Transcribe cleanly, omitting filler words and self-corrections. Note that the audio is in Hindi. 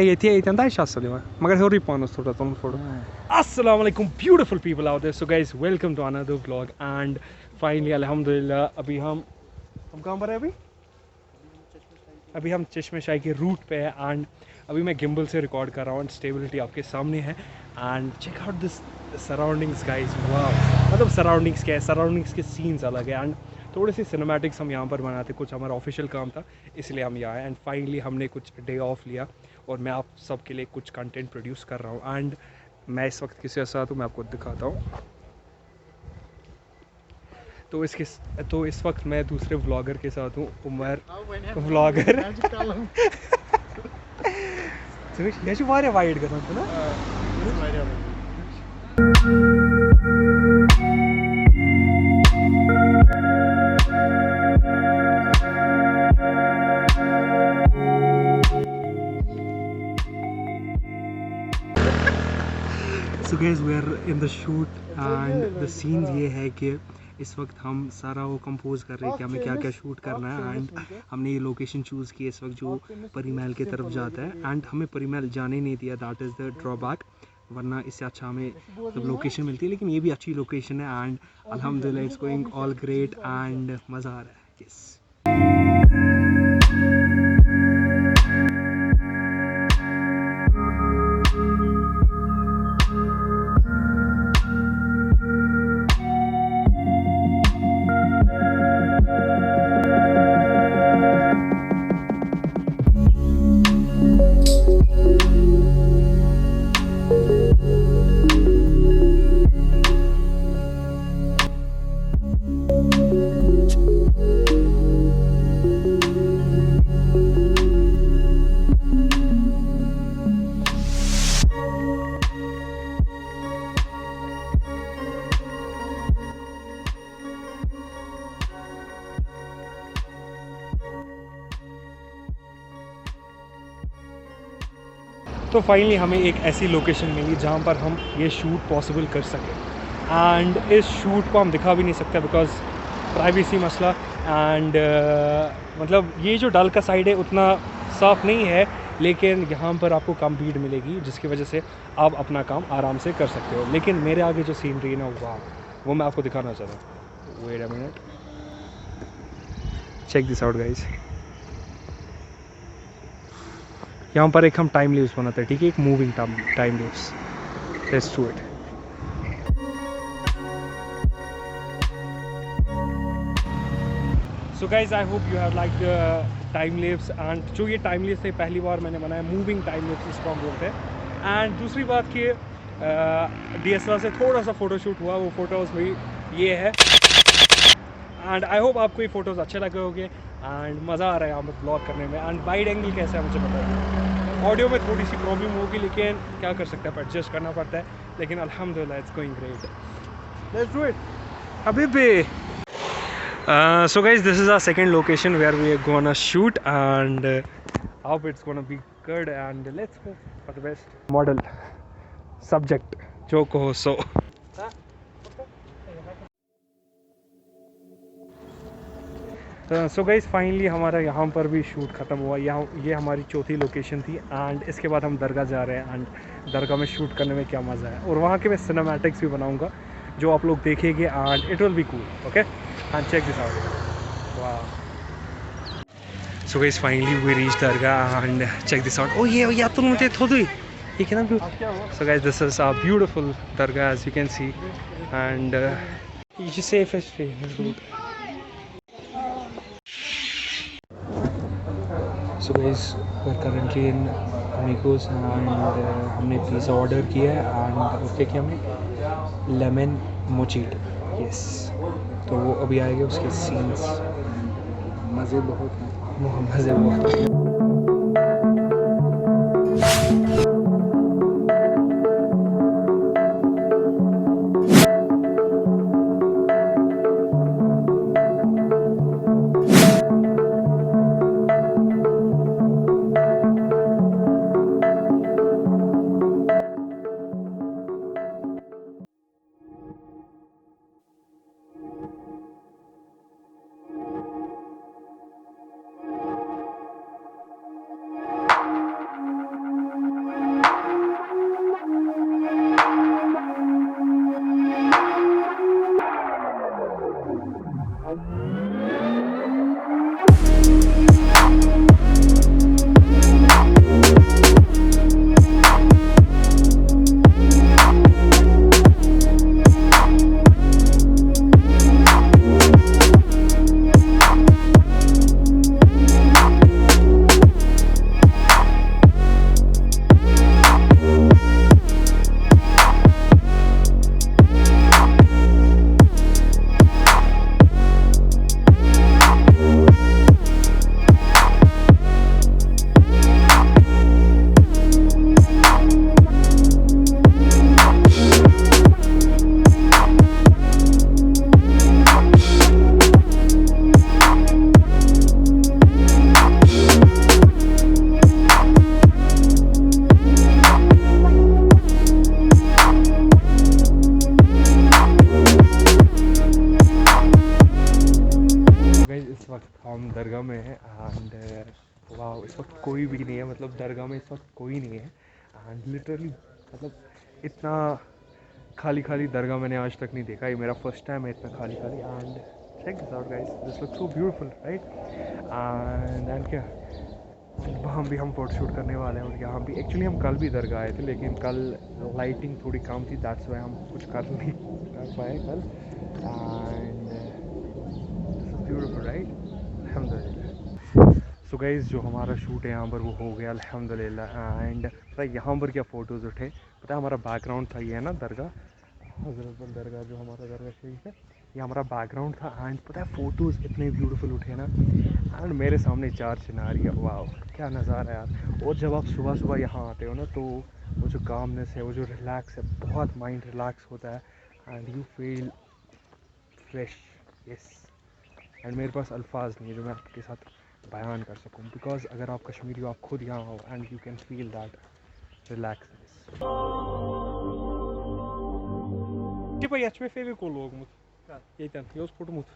Yetan dai Shasalima. Magar Hori Panos photo. Assalamu alaikum, beautiful people out there. So guys, welcome to another vlog and finally alhamdulillah अभी हम कहाँ पर हैं अभी हम चश्मे शाही के रूट पे हैं एंड अभी मैं गिम्बल से रिकॉर्ड कर रहा हूँ एंड स्टेबिलिटी आपके सामने है and check out this surroundings guys wow मतलब सराउंडिंग्स क्या है सराउंडिंग्स के सीन्स अलग है एंड थोड़े से सिनेमैटिक्स हम यहाँ पर बनाते कुछ हमारा ऑफिशियल काम था इसलिए हम यहाँ आए एंड फाइनली हमने कुछ डे ऑफ लिया और मैं आप सब के लिए कुछ कंटेंट प्रोड्यूस कर रहा हूँ एंड मैं इस वक्त किसी के साथ हूँ मैं आपको दिखाता हूँ तो इस वक्त मैं दूसरे व्लॉगर के साथ हूँ उमर व्लॉगर ये जो वारिया वाइड गसान था ना So guys, we are in the shoot and the scenes ये है कि इस वक्त हम सारा वो कंपोज कर रहे हैं कि हमें क्या क्या शूट करना है एंड हमने ये लोकेशन चूज़ की इस वक्त जो परी महल की तरफ जाता है एंड हमें परी महल जाने नहीं दिया दैट इज़ द ड्रॉबैक वरना इससे अच्छा हमें मतलब लोकेशन मिलती है लेकिन ये भी अच्छी लोकेशन है एंड अल्हम्दुलिल्लाह it's going all great and मज़ा आ रहा है यस तो फाइनली हमें एक ऐसी लोकेशन मिली जहाँ पर हम ये शूट पॉसिबल कर सकें एंड इस शूट को हम दिखा भी नहीं सकते बिकॉज प्राइवेसी मसला एंड मतलब ये जो डल का साइड है उतना साफ़ नहीं है लेकिन यहाँ पर आपको कम भीड़ मिलेगी जिसकी वजह से आप अपना काम आराम से कर सकते हो लेकिन मेरे आगे जो सीनरी है ना वो मैं आपको दिखाना चाहता हूँ wait a minute check this out guys यहाँ पर एक हम टाइम लैप्स बनाते हैं ठीक है एक moving time lapse let's do it so guys I hope you have like time lapse and जो ये टाइम लैप्स है पहली बार मैंने बनाया मूविंग टाइम लैप्स इसको हम बोलते हैं एंड दूसरी बात कि DSLR से थोड़ा सा फ़ोटोशूट हुआ वो फ़ोटोज़ भी ये है एंड आई होप आपको ये फ़ोटोज़ अच्छे लगे होंगे एंड मज़ा आ रहा है यहाँ पर ब्लॉग करने में एंड वाइड एंगल कैसा है मुझे बताइए ऑडियो में थोड़ी सी प्रॉब्लम होगी लेकिन क्या कर सकते हैं एडजस्ट करना पड़ता है लेकिन अल्हम्दुलिल्लाह it's going great let's do it Habibi so guys this is our second location where we are gonna shoot and hope it's gonna be good and let's hope for the best model subject Joko so so guys finally हमारा यहाँ पर भी शूट ख़त्म हुआ ये हमारी चौथी लोकेशन थी एंड इसके बाद हम दरगाह जा रहे हैं एंड दरगाह में शूट करने में क्या मज़ा है और वहाँ के मैं सिनेमैटिक्स भी बनाऊँगा जो आप लोग देखेंगे and it will be cool okay and check this out वाह so guys finally we reach दरगाह एंड चेक दिस आउट ओ ये या तो मुझे थोड़ी ये क्या नाम so guys this is a beautiful दरगाह as you can see and ये safest route so guys we are currently in Amigos and हमने पिज़्ज़ा ऑर्डर किया है एंड उसके क्या हमने लेमन मोचिटो यस तो वो अभी आएगा उसके सीन्स मज़े बहुत हैं मज़े बहुत वाह इस वक्त कोई भी नहीं है, मतलब दरगाह में इस वक्त कोई नहीं है। एंड लिटरली मतलब इतना खाली खाली दरगाह मैंने आज तक नहीं देखा, ये मेरा फर्स्ट टाइम है इतना खाली खाली। And check this out guys, this look so beautiful right. And क्या वहाँ भी हम फोटो शूट करने वाले हैं। और यहाँ भी एक्चुअली हम कल भी दरगाह आए थे, लेकिन कल लाइटिंग थोड़ी कम थी, दैट्स वाई हम कुछ कर नहीं कर पाए कल। And this is beautiful right, अल्हम्दुलिल्लाह। सो गाइस जो हमारा शूट है यहाँ पर वो हो गया अल्हम्दुलिल्लाह। एंड पता है यहाँ पर क्या फ़ोटोज़ उठे, पता है हमारा बैकग्राउंड था, ये है ना दरगाह हज़रतबल दरगाह, जो हमारा दरगाह शरीफ है, ये हमारा बैकग्राउंड था। एंड पता है फ़ोटोज़ इतने ब्यूटीफुल उठे ना। एंड मेरे सामने 4 चिनार है, वाह क्या नज़ारा है यार। और जब आप सुबह सुबह यहाँ आते हो ना, तो वो जो कामनेस है, वो जो रिलैक्स है, बहुत माइंड रिलैक्स होता है। And you feel fresh, yes. And मेरे पास अल्फाज नहीं है जो मैं आपके साथ बयान कर सकूँ, बिकॉज अगर आप कश्मीरी हो, आप खुद यहाँ हो, and you can feel that relaxness. Tipo, ja, 2 Fevicol लोगमुत. Yeten, jos putmut.